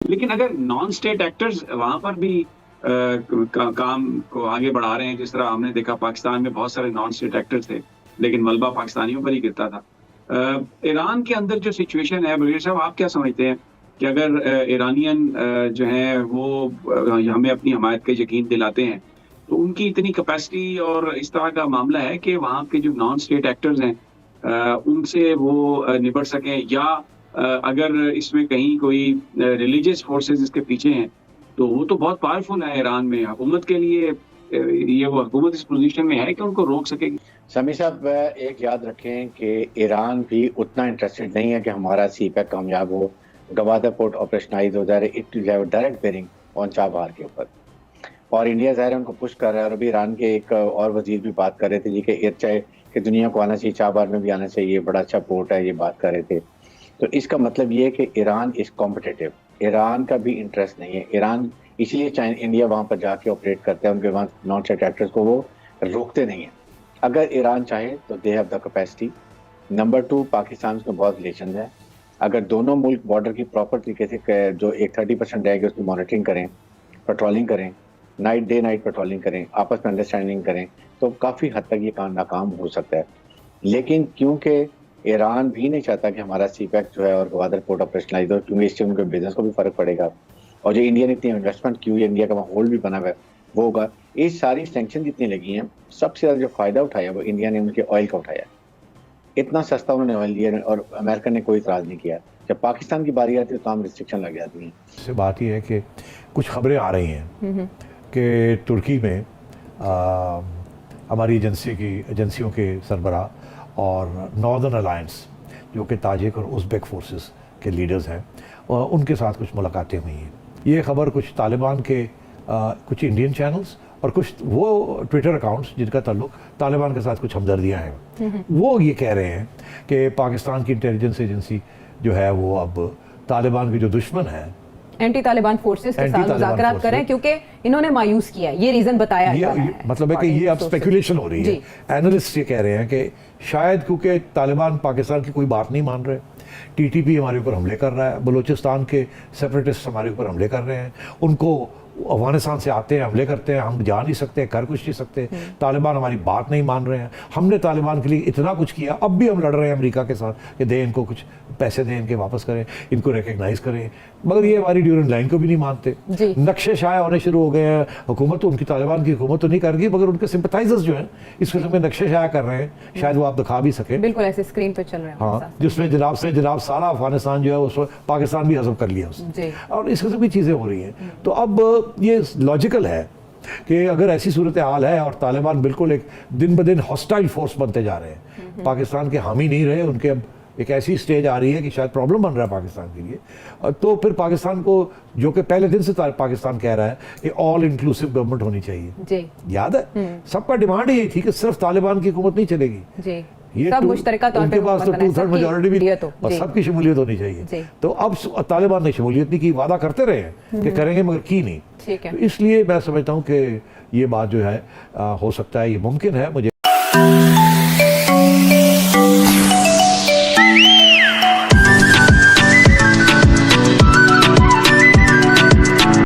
लेकिन अगर non state actors वहां पर भी काम को आगे बढ़ा रहे हैं, जिस तरह हमने देखा पाकिस्तान में बहुत सारे नॉन स्टेट एक्टर्स थे, लेकिन मलबा पाकिस्तानियों पर ही गिरता था। ईरान के अंदर जो सिचुएशन है, बगीर साहब आप क्या समझते हैं कि अगर ईरानियन जो हैं वो हमें अपनी हमायत का यकीन दिलाते हैं, तो उनकी इतनी कैपेसिटी और इस तरह का मामला है कि वहाँ के जो नॉन स्टेट एक्टर्स हैं उनसे वो निपट सकें, या अगर इसमें कहीं कोई रिलीजियस फोर्सेस इसके पीछे हैं, तो वो तो बहुत पावरफुल है ईरान में। हुकूमत के लिए ये वो हुकूमत इस पोजीशन में है कि उनको रोक सकेगी। समी साहब, एक याद रखें कि ईरान भी उतना इंटरेस्टेड नहीं है कि हमारा सीपैक कामयाब हो, गवादर पोर्ट ऑपरेशनलाइज हो जाए, it will have direct bearing on Chabahar के ऊपर। और इंडिया ज़ाहिर उनको पुश कर रहा है। और अभी ईरान के एक और वजीर भी बात कर रहे थे जी कि चाहे कि दुनिया को आना चाहिए, चाबहार में भी आना चाहिए, बड़ा अच्छा पोर्ट है, ये बात कर रहे थे। तो इसका मतलब ये है कि ईरान इज कॉम्पिटिटिव, ईरान का भी इंटरेस्ट नहीं है। ईरान इसलिए इंडिया वहाँ पर जाके ऑपरेट करते हैं, उनके वहाँ नॉन स्टेट एक्टर्स को वो रोकते नहीं हैं। अगर ईरान चाहे तो they have the capacity. Number 2, Pakistan से बहुत रिलेशन है। अगर दोनों मुल्क बॉर्डर की प्रॉपर तरीके से जो एक 30% रहेगी उसकी मॉनिटरिंग करें, पेट्रोलिंग करें, डे नाइट पेट्रोलिंग करें, आपस में अंडरस्टैंडिंग करें, तो काफ़ी हद तक ये काम नाकाम हो सकता है। लेकिन क्योंकि ईरान भी नहीं चाहता कि हमारा सीपैक जो है और गवादर पोर्ट ऑपरेशनलाइज हो, क्योंकि इससे उनके बिजनेस को भी फर्क पड़ेगा, और जो इंडिया ने इतनी इन्वेस्टमेंट की हुई है, इंडिया का वहाँ होल्ड भी बना हुआ है, वो होगा। ये सारी सैंक्शन जितनी लगी हैं, सबसे ज़्यादा जो फ़ायदा उठाया वो इंडिया ने उनके ऑयल का उठाया। इतना सस्ता उन्होंने ऑयल दिया और अमेरिका ने कोई इतराज़ नहीं किया। जब पाकिस्तान की बारी आती है तो तमाम रिस्ट्रिक्शन लग जाती हैं। इससे बात यह है कि कुछ खबरें आ रही हैं कि तुर्की में हमारी एजेंसियों के सरबराह और नॉर्दर्न अलायंस जो कि ताजिक और उज़्बेक फोर्सेस के लीडर्स हैं, उनके साथ कुछ मुलाकातें हुई हैं। ये खबर कुछ तालिबान के कुछ इंडियन चैनल्स और कुछ वो ट्विटर अकाउंट्स जिनका ताल्लुक तालिबान के साथ कुछ हमदर्दियाँ हैं, वो ये कह रहे हैं कि पाकिस्तान की इंटेलिजेंस एजेंसी जो है वो अब तालिबान के जो दुश्मन है, एंटी तालिबान फोर्सेस के साथ मुज़ाकरात करें क्योंकि इन्होंने मायूस किया है। ये रीजन बताया जा रहा है। मतलब है कि ये अब स्पेकुलेशन हो रही है। एनालिस्ट ये कह रहे हैं कि शायद क्योंकि तालिबान पाकिस्तान की कोई बात नहीं मान रहे, टीटीपी हमारे ऊपर हमले कर रहा है, बलूचिस्तान के सेपरेटिस्ट हमारे ऊपर हमले कर रहे हैं, उनको अफगानिस्तान से आते हैं, हमले करते हैं, हम जा नहीं सकते, कर कुछ नहीं सकते, तालिबान हमारी बात नहीं मान रहे हैं, हमने तालिबान के लिए इतना कुछ किया, अब भी हम लड़ रहे हैं अमेरिका के साथ कि दें इनको कुछ पैसे दें, इनके वापस करें, इनको रिकग्नाइज करें, मगर ये हमारी ड्यूरेंट लाइन को भी नहीं मानते। नक्शे शाया होने शुरू हो गए हैं। हुकूमत तो उनकी तालिबान की हुकूमत तो नहीं कर रही, मगर उनके सिंपथाइजर्स जो हैं इस किस्म में नक्शे शाया कर रहे हैं, शायद वो आप दिखा भी सके। बिल्कुल ऐसे स्क्रीन पे चल रहे हैं। हाँ, जिसमें जनाब सारा अफगानिस्तान जो है उसको पाकिस्तान भी हजम कर लिया उसने, और इस किस्म की चीज़ें हो रही हैं। तो अब ये लॉजिकल है कि अगर ऐसी सूरत हाल है और तालिबान बिल्कुल एक दिन ब दिन हॉस्टाइल फोर्स बनते जा रहे हैं, पाकिस्तान के हामी नहीं रहे, उनके अब एक ऐसी स्टेज आ रही है कि शायद प्रॉब्लम बन रहा है पाकिस्तान के लिए, तो फिर पाकिस्तान को, जो कि पहले दिन से पाकिस्तान कह रहा है कि ऑल इंक्लूसिव गवर्नमेंट होनी चाहिए, याद है सबका डिमांड यही थी कि सिर्फ तालिबान की हुकूमत नहीं चलेगी, ये सब मुश्तरका तौर पे उनके पास तो 2/3 मेजॉरिटी भी और सबकी शमूलियत होनी चाहिए। तो अब तालिबान ने शमूलियत नहीं की, वादा करते रहे कि करेंगे मगर की नहीं। तो इसलिए मैं समझता हूँ कि ये बात जो है हो सकता है, ये मुमकिन है, मुझे